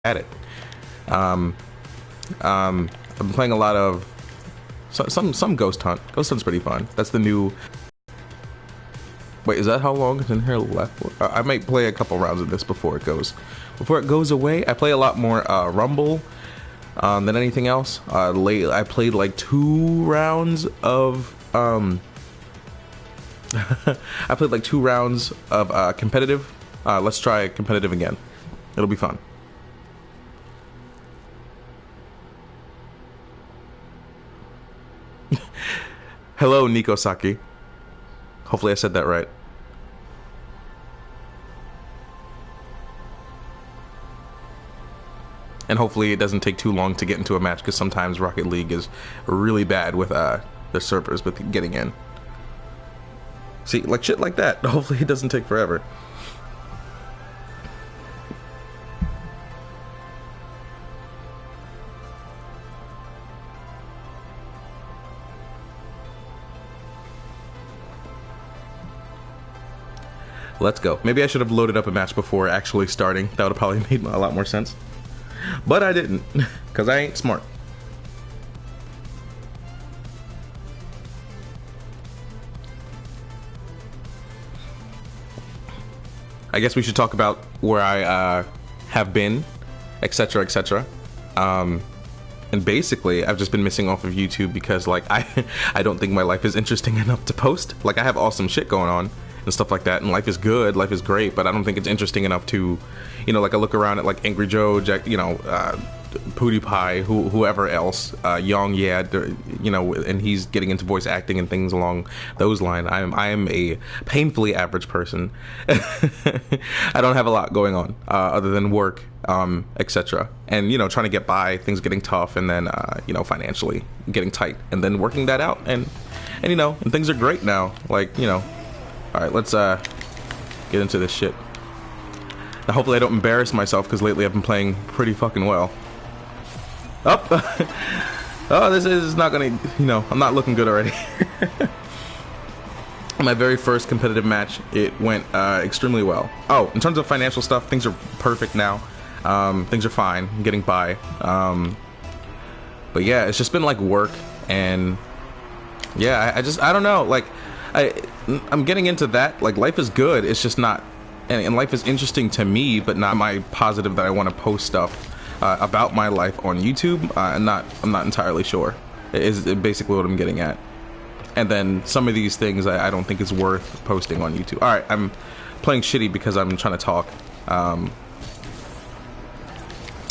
at it. I've been playing a lot of some Ghost Hunt. Ghost Hunt's pretty fun. That's the new. Wait, is that how long is in here left? I might play a couple rounds of this before it goes away. I play a lot more Rumble than anything else. I played like 2 rounds of I played like 2 rounds of competitive. Let's try competitive again. It'll be fun. Hello, Nico Saki. Hopefully I said that right. And hopefully it doesn't take too long to get into a match, because sometimes Rocket League is really bad with the servers with getting in. See, like shit like that. Hopefully it doesn't take forever. Let's go. Maybe I should have loaded up a match before actually starting. That would have probably made a lot more sense. But I didn't, because I ain't smart. I guess we should talk about where I have been, etc., etc. And basically, I've just been missing off of YouTube because, like, I don't think my life is interesting enough to post. Like, I have awesome shit going on and stuff like that, and life is good, life is great, but I don't think it's interesting enough to, you know, like, I look around at like Angry Joe, Jack, you know, PewDiePie, whoever else, Young, yeah, you know, and he's getting into voice acting and things along those lines. I am a painfully average person. I don't have a lot going on other than work, etc. And, you know, trying to get by, things getting tough, and then you know, financially getting tight, and then working that out, and you know, and things are great now. Like, you know. All right, let's get into this shit. Now, hopefully I don't embarrass myself, because lately I've been playing pretty fucking well. Up. Oh, this is not gonna, you know, I'm not looking good already. My very first competitive match, it went extremely well. Oh, in terms of financial stuff, things are perfect now. Things are fine. I'm getting by. But yeah, it's just been like work, and yeah, I don't know, like, I'm getting into that. Like, life is good, it's just not, and life is interesting to me, but not my positive that I want to post stuff about my life on YouTube. I'm not entirely sure is basically what I'm getting at. And then some of these things I don't think is worth posting on YouTube. All right, I'm playing shitty because I'm trying to talk,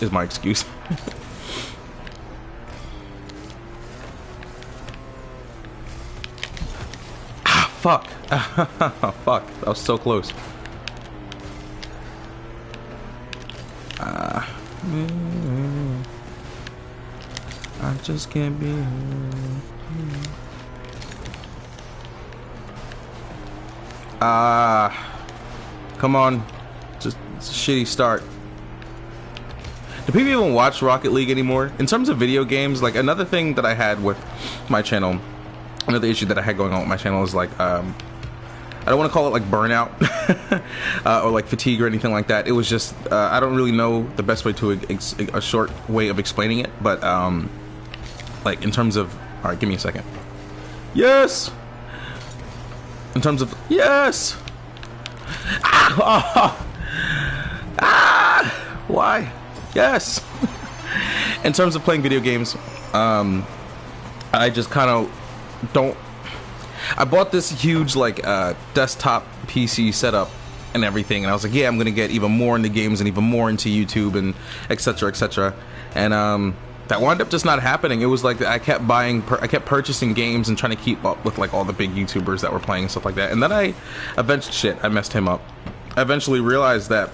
is my excuse. Fuck. Fuck. That was so close. I just can't be. Come on. Just it's a shitty start. Do people even watch Rocket League anymore? In terms of video games, like, another thing that I had with my channel, another issue that I had going on with my channel is, like, I don't want to call it like burnout or like fatigue or anything like that. It was just I don't really know the best way to a short way of explaining it, but like, in terms of, all right, give me a second. Yes. In terms of, yes. Why? Yes. In terms of playing video games, I just kind of don't. I bought this huge, like, desktop PC setup and everything, and I was like, yeah, I'm gonna get even more into games and even more into YouTube and etc, etc. And that wound up just not happening. It was like I kept purchasing games and trying to keep up with, like, all the big YouTubers that were playing and stuff like that. And then I messed him up. I eventually realized that,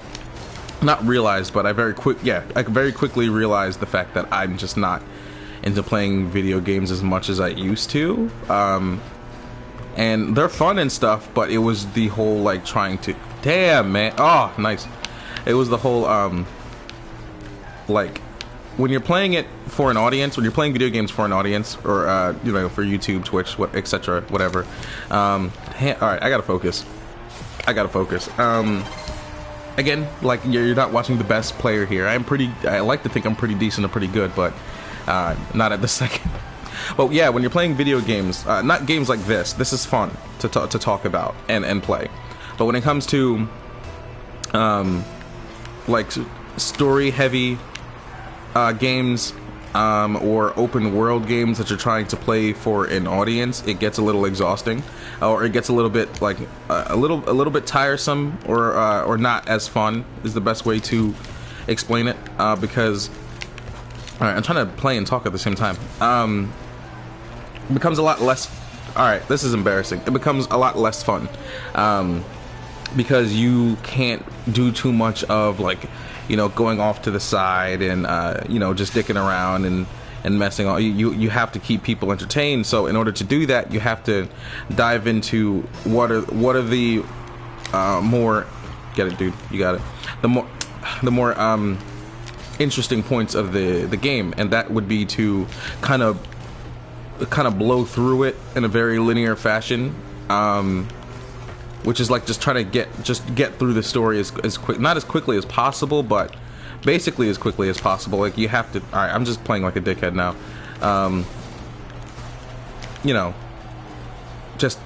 not realized, but I very quickly realized the fact that I'm just not into playing video games as much as I used to. And they're fun and stuff, but it was the whole, like, trying to, damn, man, oh, nice. It was the whole, like, when you're playing it for an audience, when you're playing video games for an audience, or, you know, for YouTube, Twitch, etc., whatever, all right, I gotta focus. again, like you're not watching the best player here. I like to think I'm pretty decent or pretty good, but not at the second. But yeah, when you're playing video games, not games like this is fun to talk about and play. But when it comes to like story heavy games, or open world games that you're trying to play for an audience, it gets a little exhausting, or it gets a little bit like a little bit tiresome, or not as fun is the best way to explain it. Because all right, I'm trying to play and talk at the same time. It becomes a lot less. All right, this is embarrassing. It becomes a lot less fun because you can't do too much of like, you know, going off to the side and you know, just dicking around and messing on. You have to keep people entertained. So in order to do that, you have to dive into what are the more, get it, dude, you got it, the more interesting points of the game, and that would be to kind of blow through it in a very linear fashion, which is like just trying to get through the story as quick, not as quickly as possible, but basically as quickly as possible. Like you have to. All right, I'm just playing like a dickhead now. You know, just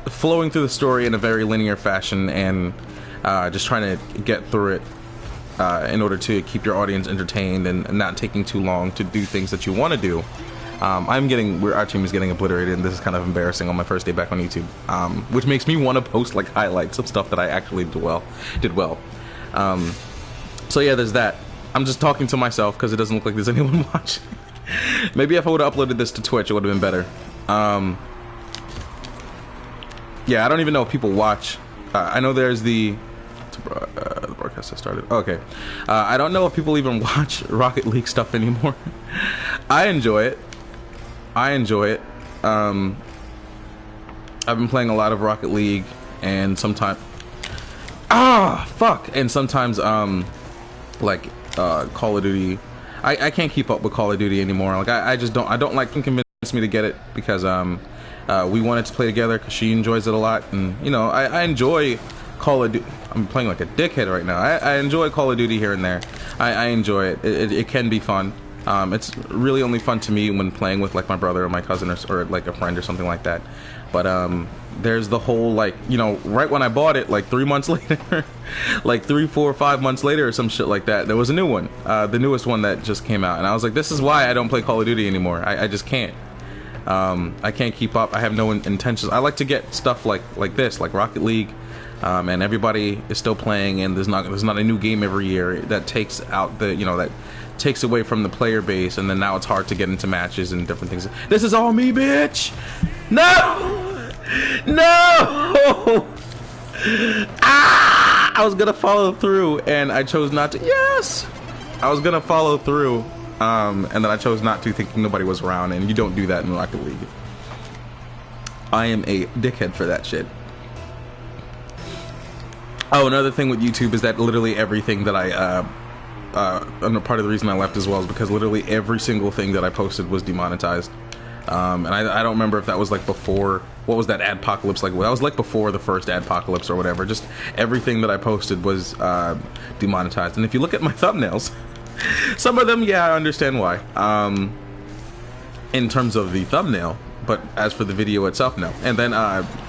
flowing through the story in a very linear fashion, and just trying to get through it in order to keep your audience entertained and not taking too long to do things that you want to do. Our team is getting obliterated, and this is kind of embarrassing on my first day back on YouTube, which makes me want to post like highlights of stuff that I actually did well. So yeah, there's that. I'm just talking to myself because it doesn't look like there's anyone watching. Maybe if I would have uploaded this to Twitch, it would have been better. Yeah, I don't even know if people watch. I know there's the broadcast has started. Okay. I don't know if people even watch Rocket League stuff anymore. I enjoy it. I've been playing a lot of Rocket League, and sometimes and sometimes like Call of Duty. I can't keep up with Call of Duty anymore. Like I just don't like him convince me to get it because we wanted to play together because she enjoys it a lot, and you know I enjoy Call of Duty. I'm playing like a dickhead right now. I enjoy Call of Duty here and there. I enjoy it. It can be fun. It's really only fun to me when playing with like my brother or my cousin or like a friend or something like that. But there's the whole like, you know, right when I bought it, like 3 months later, like 3, 4, 5 months later or some shit like that, there was a new one, the newest one that just came out, and I was like, this is why I don't play Call of Duty anymore. I just can't. I can't keep up. I have no intentions. I like to get stuff like this, like Rocket League. And everybody is still playing, and there's not a new game every year that takes out the, you know, that takes away from the player base, and then now it's hard to get into matches and different things. This is all me, bitch. No, I was gonna follow through, and I chose not to. Yes, I was gonna follow through, and then I chose not to, thinking nobody was around. And you don't do that in Rocket League. I am a dickhead for that shit. Oh, another thing with YouTube is that literally everything that and part of the reason I left as well is because literally every single thing that I posted was demonetized. And I don't remember if that was like before, what was that adpocalypse like? Well, that was like before the first adpocalypse or whatever. Just everything that I posted was demonetized. And if you look at my thumbnails, some of them, yeah, I understand why. In terms of the thumbnail. But as for the video itself, no. And then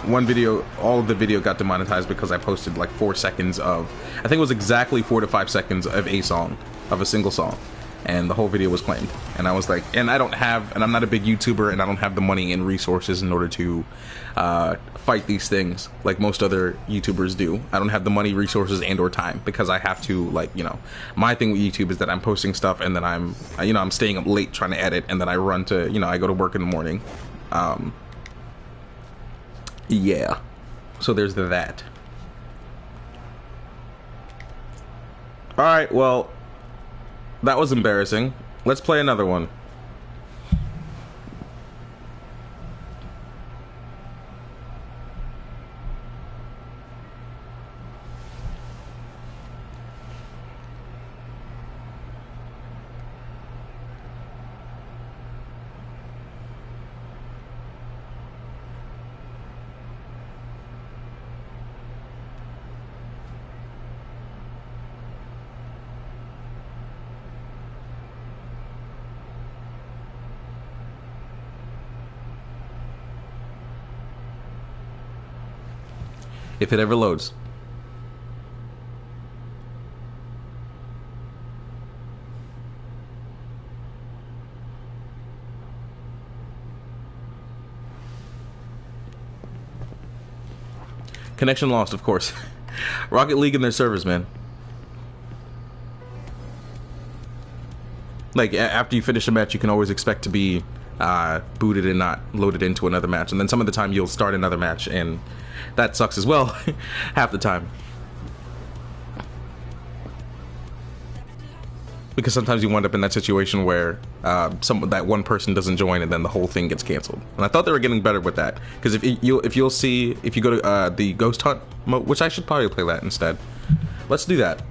one video, all of the video got demonetized because I posted like 4 seconds of, I think it was exactly 4 to 5 seconds of a song, of a single song. And the whole video was claimed. And I was like, and I'm not a big YouTuber, and I don't have the money and resources in order to fight these things like most other YouTubers do. I don't have the money, resources, and or time, because I have to, like, you know, my thing with YouTube is that I'm posting stuff, and then I'm staying up late trying to edit, and then I run to, you know, I go to work in the morning. Yeah, so there's that. All right, well, that was embarrassing. Let's play another one. if it ever loads. Connection lost, of course. Rocket League and their servers, man. Like, after you finish a match, you can always expect to be booted and not loaded into another match. And then some of the time you'll start another match, and that sucks as well, half the time. Because sometimes you wind up in that situation where that one person doesn't join, and then the whole thing gets canceled. And I thought they were getting better with that. Because if you go to the Ghost Hunt mode, which I should probably play that instead. Let's do that.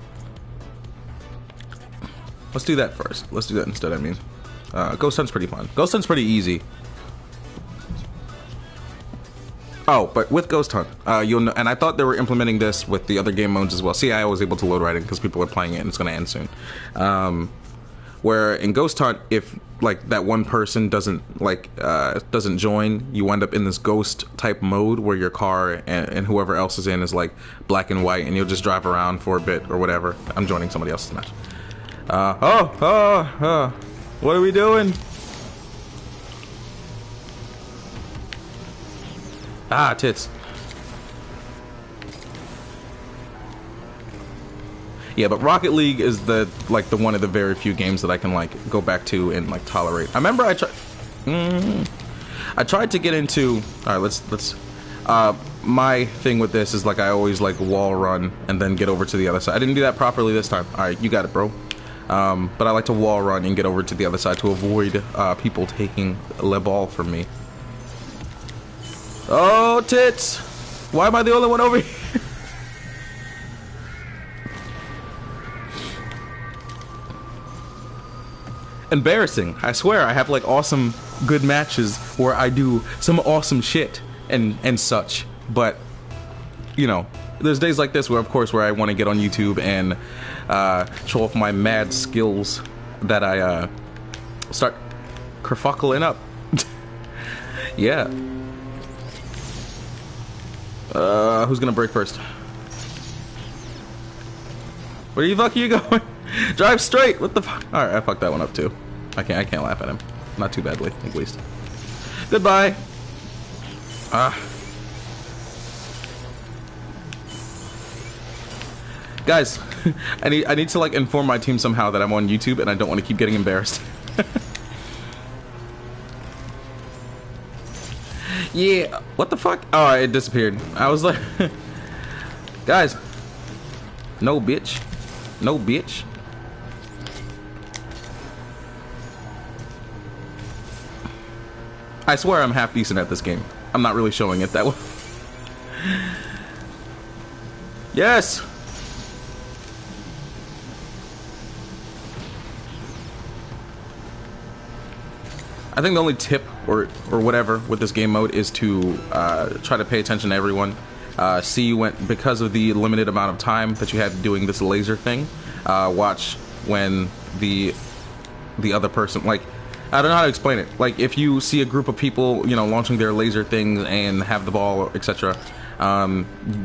Let's do that first. Let's do that instead, I mean. Ghost Hunt's pretty fun. Ghost Hunt's pretty easy. Oh, but with Ghost Hunt, you'll know, and I thought they were implementing this with the other game modes as well. See, I was able to load right in because people are playing it and it's going to end soon. Where in Ghost Hunt, if like that one person doesn't join, you wind up in this ghost type mode where your car and whoever else is in is like black and white, and you'll just drive around for a bit or whatever. I'm joining somebody else's match. What are we doing? Ah, tits. Yeah, but Rocket League is the one of the very few games that I can like go back to and like tolerate. I remember I tried to get into. All right, let's. My thing with this is like I always like wall run and then get over to the other side. I didn't do that properly this time. All right, you got it, bro. But I like to wall run and get over to the other side to avoid people taking the ball from me. Oh, tits! Why am I the only one over here? Embarrassing. I swear I have like awesome good matches where I do some awesome shit and such. But, you know, there's days like this where of course where I want to get on YouTube and show off my mad skills that I start kerfuckling up. Yeah. Who's gonna break first? Where the fuck are you going? Drive straight. What the fuck? All right, I fucked that one up too. I can't laugh at him. Not too badly, at least. Goodbye. Guys, I need to like inform my team somehow that I'm on YouTube and I don't want to keep getting embarrassed. Yeah, what the fuck? Oh, it disappeared. I was like, guys, no bitch, no bitch. I swear I'm half decent at this game. I'm not really showing it that way. Yes. I think the only tip or whatever with this game mode is to try to pay attention to everyone. See when, because of the limited amount of time that you have doing this laser thing, watch when the other person, like, I don't know how to explain it. Like, if you see a group of people, you know, launching their laser things and have the ball, etc.,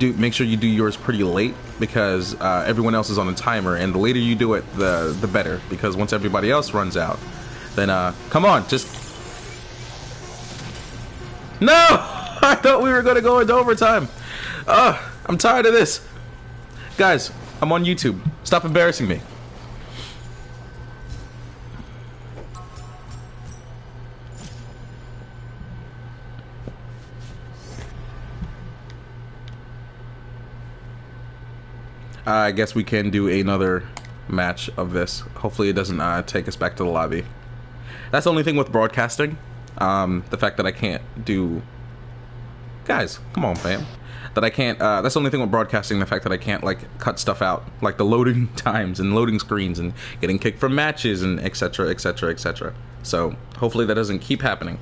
make sure you do yours pretty late because everyone else is on a timer, and the later you do it, the better. Because once everybody else runs out, then come on, just no! I thought we were gonna go into overtime. I'm tired of this, guys. I'm on YouTube. Stop embarrassing me. I guess we can do another match of this. Hopefully it doesn't take us back to the lobby. That's the only thing with broadcasting. The fact that I can't do... Guys, come on, fam. That I can't... that's the only thing with broadcasting, the fact that I can't, like, cut stuff out. Like the loading times and loading screens and getting kicked from matches and etc, etc, etc. So, hopefully that doesn't keep happening.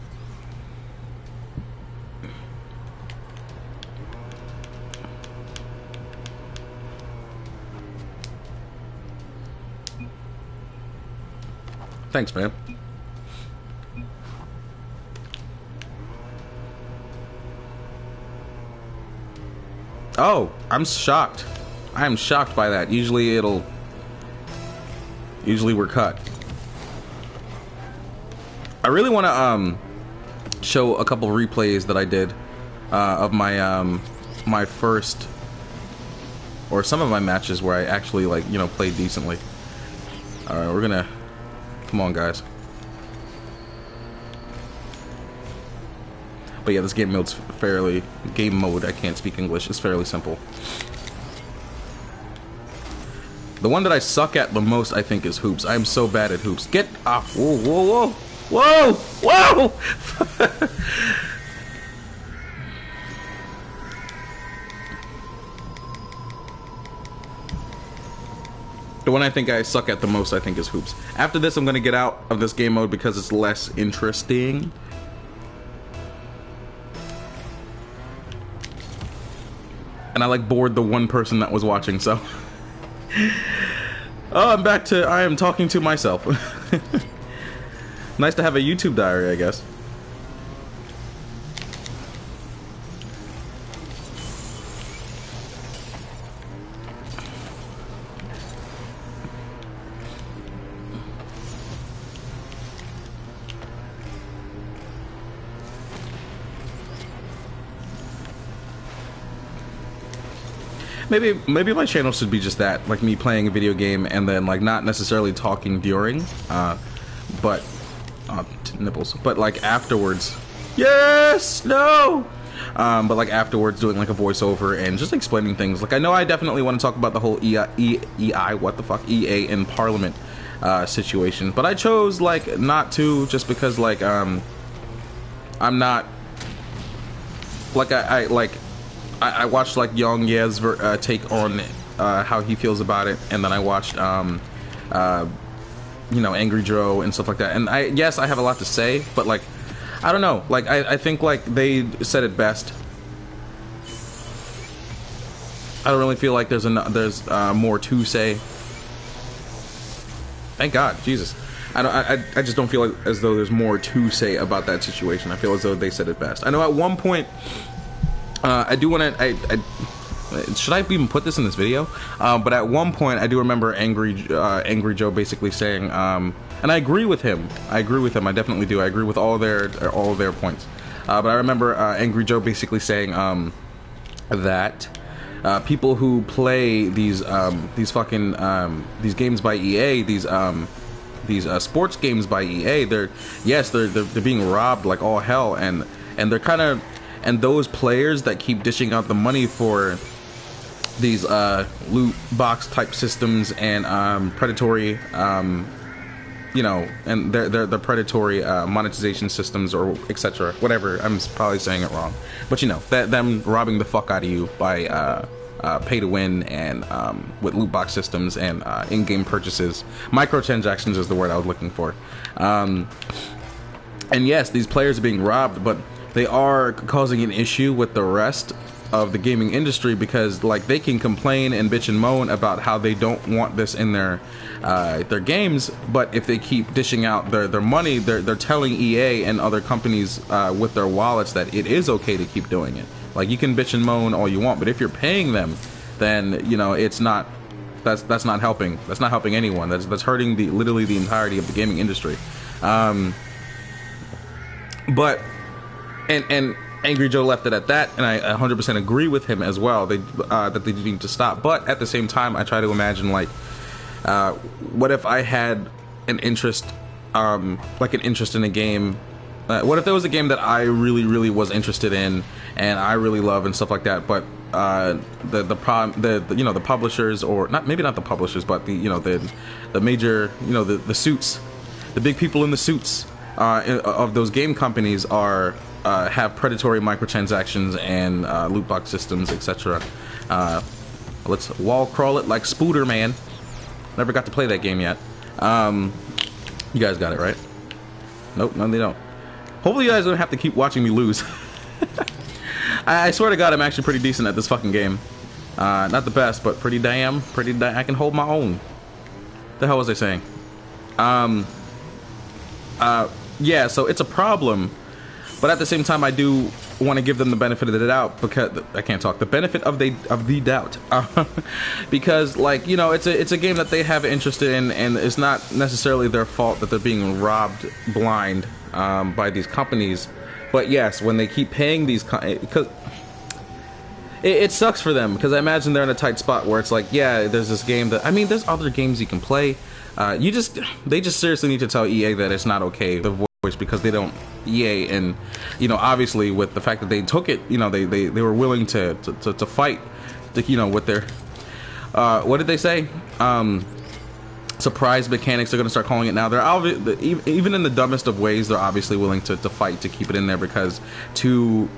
Thanks, man. Oh, I'm shocked. I am shocked by that. Usually we're cut. I really want to show a couple replays that I did of my my first, or some of my matches where I actually, like, you know, played decently. Alright, we're gonna, come on guys. But yeah, this game mode, I can't speak English, it's fairly simple. The one that I suck at the most, I think, is hoops. I am so bad at hoops. Get off. Whoa, whoa, whoa. Whoa! Whoa! The one I think I suck at the most, I think, is hoops. After this, I'm going to get out of this game mode because it's less interesting. And I, like, bored the one person that was watching, so... Oh, I'm back to... I am talking to myself. Nice to have a YouTube diary, I guess. Maybe my channel should be just that, like me playing a video game and then, like, not necessarily talking during, but nipples, but like afterwards. Yes, no. But like afterwards, doing like a voiceover and just explaining things. Like, I know I definitely want to talk about the whole EA in Parliament situation, but I chose like not to, just because like I'm not like I watched like Young Ye's take on how he feels about it, and then I watched you know, Angry Joe and stuff like that. And yes, I have a lot to say, but like, I don't know. Like, I think like they said it best. I don't really feel like there's more to say. Thank God, Jesus. I just don't feel like as though there's more to say about that situation. I feel as though they said it best. I know at one point, I do want to. Should I even put this in this video? But at one point, I do remember Angry Joe basically saying, and I agree with him. I definitely do. I agree with all their points. But I remember Angry Joe basically saying that people who play these fucking these games by EA, these sports games by EA, they're being robbed like all hell, and they're kind of, and those players that keep dishing out the money for these loot box type systems and predatory you know, and they're predatory monetization systems or etc. Whatever, I'm probably saying it wrong, but you know, them robbing the fuck out of you by pay to win and with loot box systems and in-game purchases. Microtransactions is the word I was looking for. And yes, these players are being robbed, but they are causing an issue with the rest of the gaming industry, because like they can complain and bitch and moan about how they don't want this in their games, but if they keep dishing out their money, they're telling EA and other companies with their wallets that it is okay to keep doing it. Like, you can bitch and moan all you want, but if you're paying them, then you know it's not, that's not helping. That's not helping anyone. That's hurting literally the entirety of the gaming industry. But and Angry Joe left it at that, and I 100% agree with him as well. That they need to stop. But at the same time, I try to imagine, like, what if I had an interest, like an interest in a game. What if there was a game that I really was interested in and I really love and stuff like that, but the publishers, or maybe not the publishers, but the major, the suits, the big people in the suits of those game companies have predatory microtransactions and loot box systems, etc. Let's wall crawl it like Spooder Man. Never got to play that game yet. You guys got it, right? Nope, no, they don't. Hopefully you guys don't have to keep watching me lose. I swear to God, I'm actually pretty decent at this fucking game. Not the best, but pretty damn. I can hold my own. The hell was I saying? Yeah, so it's a problem But at the same time, I do want to give them the benefit of the doubt, because I can't talk. The benefit of the doubt, because, like, you know, it's a game that they have interest in, and it's not necessarily their fault that they're being robbed blind by these companies. But yes, when they keep paying these, because it sucks for them, because I imagine they're in a tight spot where it's like, yeah, there's this game that, I mean, there's other games you can play. They just seriously need to tell EA that it's not okay, the voice, because they don't, EA, and, you know, obviously with the fact that they took it, you know, they were willing to fight, you know, with their, what did they say? Surprise mechanics, they're going to start calling it now. They're even in the dumbest of ways, they're obviously willing to fight to keep it in there, because to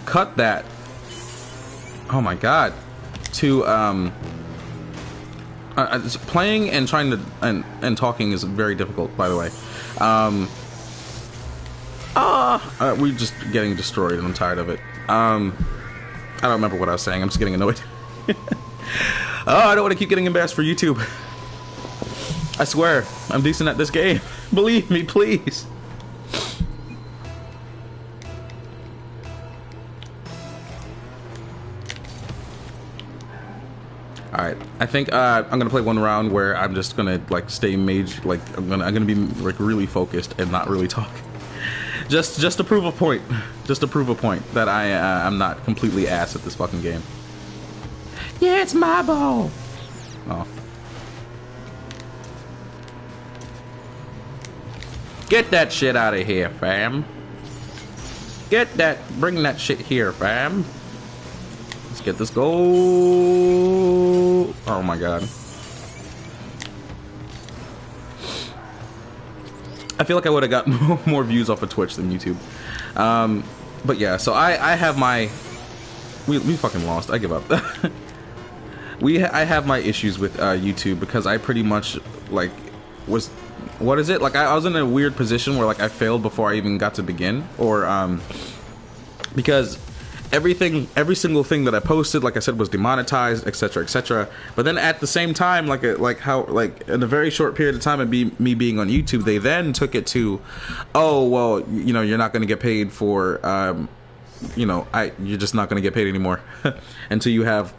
cut that, oh my god, to playing and trying to and talking is very difficult, by the way. We're just getting destroyed and I'm tired of it. I don't remember what I was saying. I'm just getting annoyed. I don't want to keep getting embarrassed for YouTube. I swear, I'm decent at this game. Believe me, please. Alright, I think I'm gonna play one round where I'm just gonna like stay mage, like I'm gonna be like really focused and not really talk. Just to prove a point. Just to prove a point that I'm not completely ass at this fucking game. Yeah, it's my ball. Oh. Get that shit out of here, fam. Bring that shit here, fam. Let's get this goal. Oh my god. I feel like I would have got more views off of Twitch than YouTube. But yeah, so I have my... We fucking lost. I give up. I have my issues with YouTube, because I pretty much, like, was... What is it? Like, I was in a weird position where, like, I failed before I even got to begin. Or, because every single thing that I posted, like I said, was demonetized, etc., etc. But then at the same time, like in a very short period of time of me being on YouTube, they then took it to, oh well, you know, you're not going to get paid for, you know, you're just not going to get paid anymore until you have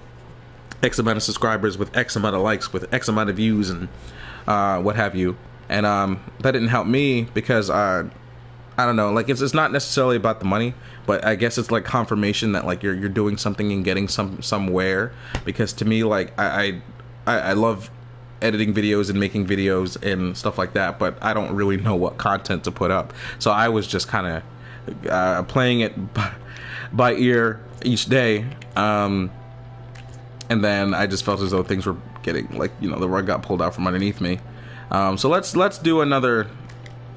X amount of subscribers with X amount of likes with X amount of views and what have you. And that didn't help me, because I don't know, like it's not necessarily about the money, but I guess it's like confirmation that like you're doing something and getting somewhere. Because to me, like I love editing videos and making videos and stuff like that, but I don't really know what content to put up. So I was just kind of playing it by ear each day, and then I just felt as though things were getting, like, you know, the rug got pulled out from underneath me. So let's do another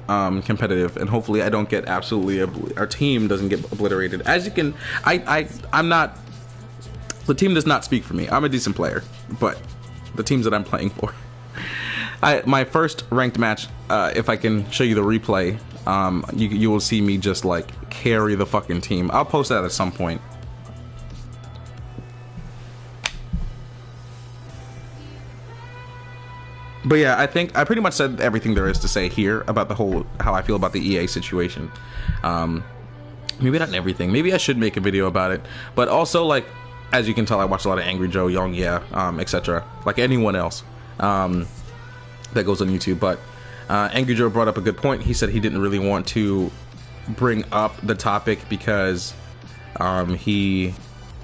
competitive, and hopefully I don't get absolutely our team doesn't get obliterated. As you can, I'm not, the team does not speak for me. I'm a decent player, but the teams that I'm playing for, my first ranked match, if I can show you the replay, you will see me just like carry the fucking team. I'll post that at some point. But yeah, I think I pretty much said everything there is to say here about the whole, how I feel about the EA situation. Maybe not everything. Maybe I should make a video about it. But also, like, as you can tell, I watch a lot of Angry Joe, Young, yeah, etc. Like anyone else that goes on YouTube. But Angry Joe brought up a good point. He said he didn't really want to bring up the topic because he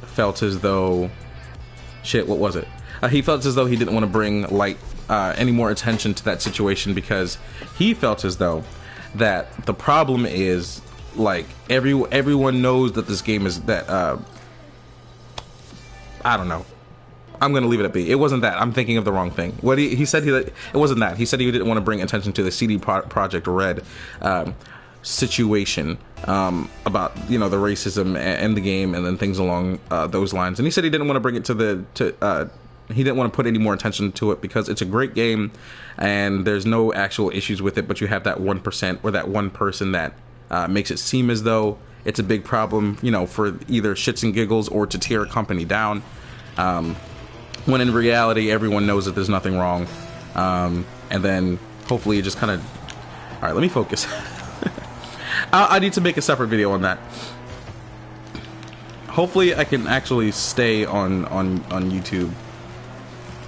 felt as though... Shit, what was it? He felt as though he didn't want to bring any more attention to that situation, because he felt as though that the problem is, like, everyone knows that this game is that I don't know. I'm gonna leave it at B. It wasn't that. I'm thinking of the wrong thing. What he said, it wasn't that. He said he didn't want to bring attention to the CD Projekt Red situation about, you know, the racism and the game, and then things along those lines. And he said he didn't want to bring it to he didn't want to put any more attention to it because it's a great game and there's no actual issues with it, but you have that 1% or that one person that makes it seem as though it's a big problem, you know, for either shits and giggles or to tear a company down, when in reality everyone knows that there's nothing wrong. And then hopefully it just kind of... Alright, let me focus. I need to make a separate video on that. Hopefully I can actually stay on YouTube.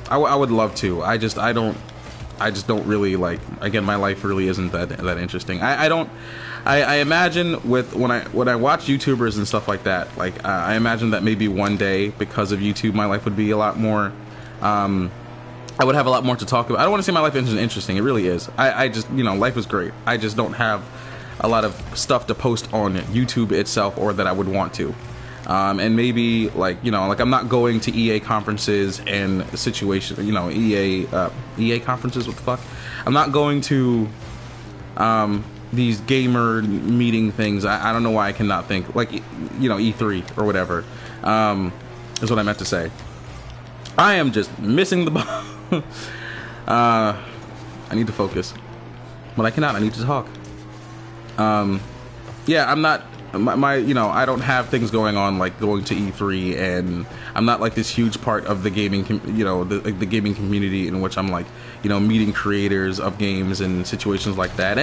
I would love to. I just don't really like, again, my life really isn't that interesting. I imagine when I watch YouTubers and stuff like that, like I imagine that maybe one day, because of YouTube, my life would be a lot more, I would have a lot more to talk about. I don't want to say my life isn't interesting. It really is. I just, you know, life is great. I just don't have a lot of stuff to post on YouTube itself, or that I would want to. And maybe, like, you know, like I'm not going to EA conferences and situations, you know, EA conferences, what the fuck? I'm not going to these gamer meeting things. I don't know why I cannot think, like, you know, E3 or whatever, is what I meant to say. I am just missing the ball. I need to focus, but I cannot. I need to talk. Yeah, I'm not, my you know, I don't have things going on like going to E3, and I'm not like this huge part of the gaming, you know, the gaming community, in which I'm like, you know, meeting creators of games and situations like that,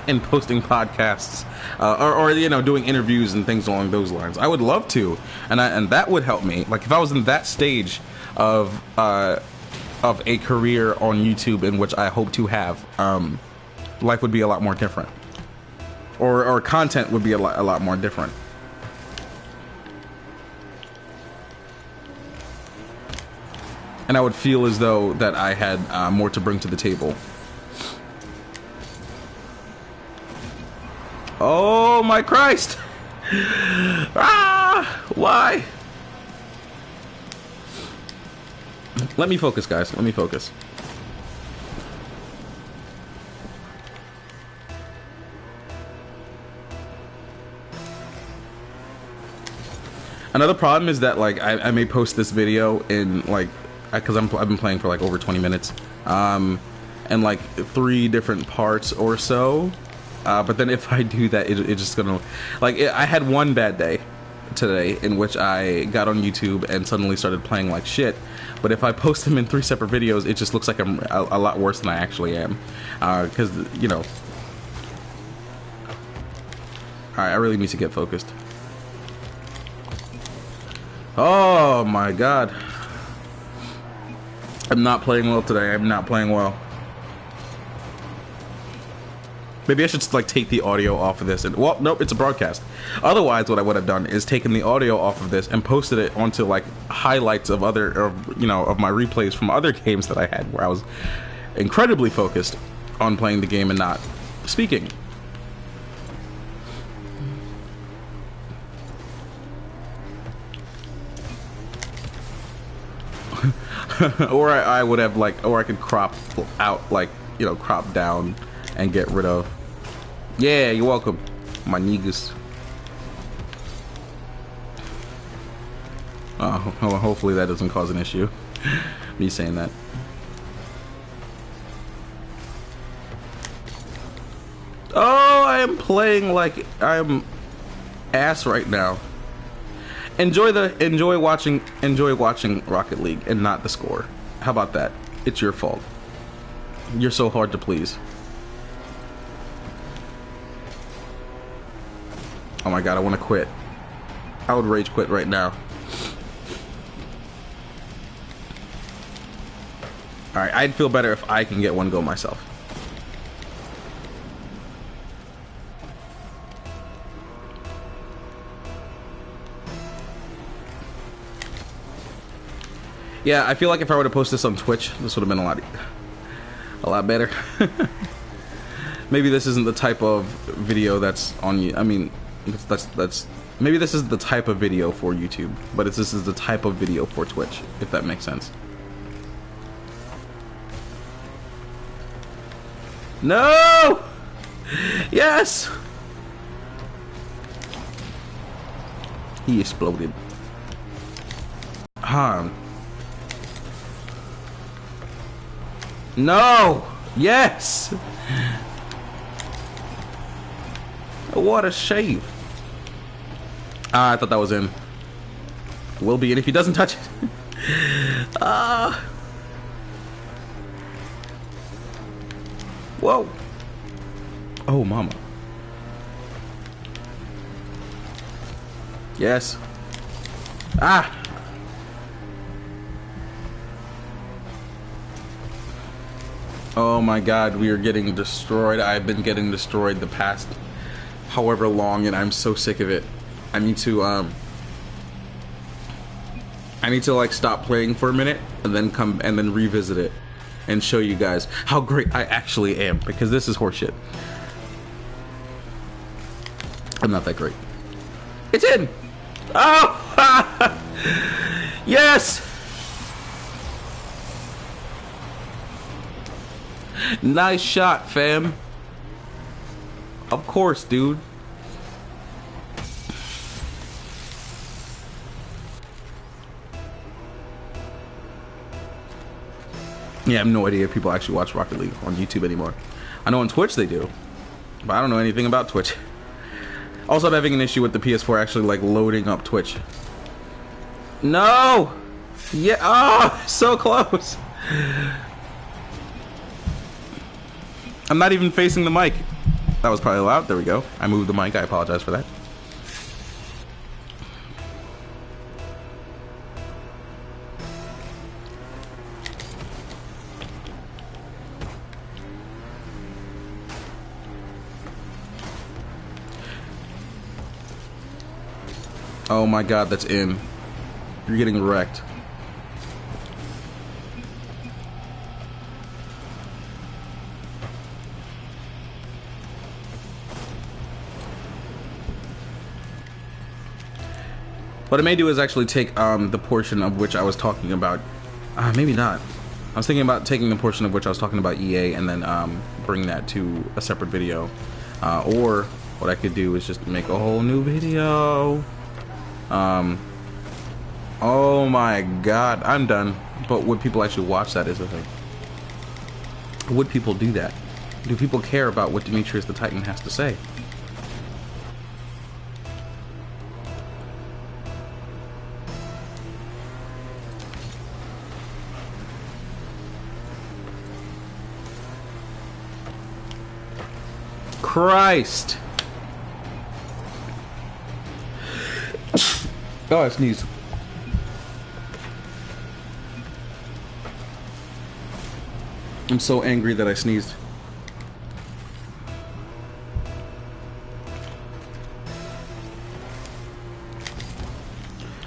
and posting podcasts, or you know, doing interviews and things along those lines. I would love to, and that would help me. Like if I was in that stage of a career on YouTube, in which I hope to have, life would be a lot more different. Or content would be a lot more different. And I would feel as though that I had more to bring to the table. Oh my Christ! Ah! Why? Let me focus, guys. Let me focus. Another problem is that, like, I may post this video in, like, because I've been playing for like over 20 minutes, and like 3 different parts or so, but then if I do that, it's just gonna, like, I had one bad day today in which I got on YouTube and suddenly started playing like shit. But if I post them in 3 separate videos, it just looks like I'm a lot worse than I actually am, because, you know. Alright, I really need to get focused. Oh my god. I'm not playing well today. I'm not playing well. Maybe I should just, like, take the audio off of this and, well, nope, it's a broadcast. Otherwise, what I would have done is taken the audio off of this and posted it onto, like, highlights of other, you know, of my replays from other games that I had, where I was incredibly focused on playing the game and not speaking. Or I would have, like, or I could crop out, like, you know, crop down and get rid of. Yeah, you're welcome, my niggas. Oh, well, hopefully that doesn't cause an issue, me saying that. Oh, I am playing like I'm ass right now. Enjoy watching Rocket League and not the score. How about that? It's your fault. You're so hard to please. Oh my god, I want to quit. I would rage quit right now. Alright, I'd feel better if I can get one go myself. Yeah, I feel like if I were to post this on Twitch, this would have been a lot better. Maybe this isn't the type of video that's on you. I mean, that's maybe this is the type of video for YouTube, but this is the type of video for Twitch, if that makes sense. No! Yes! He exploded. No! Yes! What a shame. I thought that was in. Will be in if he doesn't touch it. Whoa. Oh, mama. Yes. Ah! Oh my god, we are getting destroyed. I've been getting destroyed the past however long, and I'm so sick of it. I need to like stop playing for a minute and then come and then revisit it and show you guys how great I actually am, because this is horseshit. I'm not that great. It's in! Oh! Yes! Nice shot, fam. Of course, dude. Yeah, I have no idea if people actually watch Rocket League on YouTube anymore. I know on Twitch they do, but I don't know anything about Twitch. Also, I'm having an issue with the PS4 actually like loading up Twitch. No! Yeah, oh, so close. I'm not even facing the mic. That was probably loud. There we go. I moved the mic. I apologize for that. Oh my god, that's in. You're getting wrecked. What I may do is actually take the portion of which I was talking about. Maybe not. I was thinking about taking the portion of which I was talking about EA and then bring that to a separate video. Or what I could do is just make a whole new video. Oh my god, I'm done. But would people actually watch that is the thing. Would people do that? Do people care about what Demetrius the Titan has to say? Christ! Oh, I sneezed. I'm so angry that I sneezed.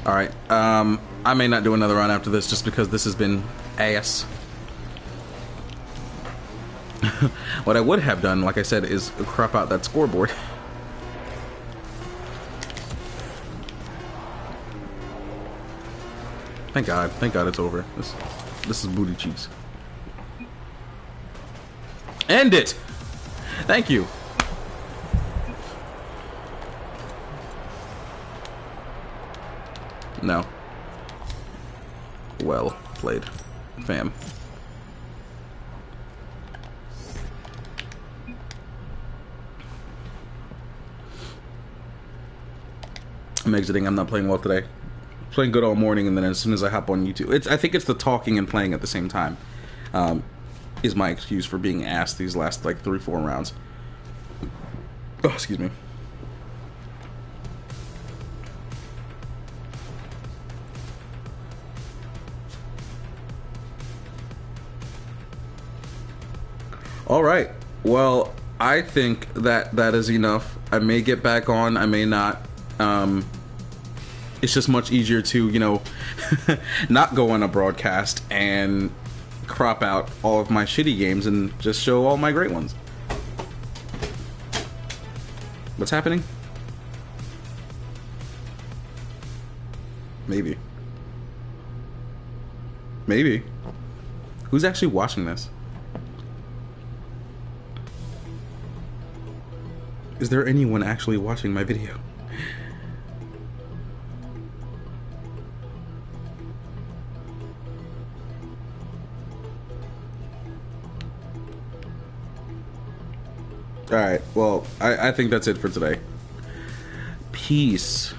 Alright, I may not do another round after this just because this has been ass. What I would have done, like I said, is crop out that scoreboard. Thank God it's over. This is booty cheeks. End it! Thank you. No. Well played, fam. I'm exiting. I'm not playing well today. Playing good all morning, and then as soon as I hop on YouTube, I think it's the talking and playing at the same time. Is my excuse for being asked these last like 3-4 rounds. Oh, excuse me. All right. Well, I think that is enough. I may get back on. I may not. It's just much easier to, you know, not go on a broadcast and crop out all of my shitty games and just show all my great ones. What's happening? Maybe. Maybe. Who's actually watching this? Is there anyone actually watching my video? Alright, well, I think that's it for today. Peace.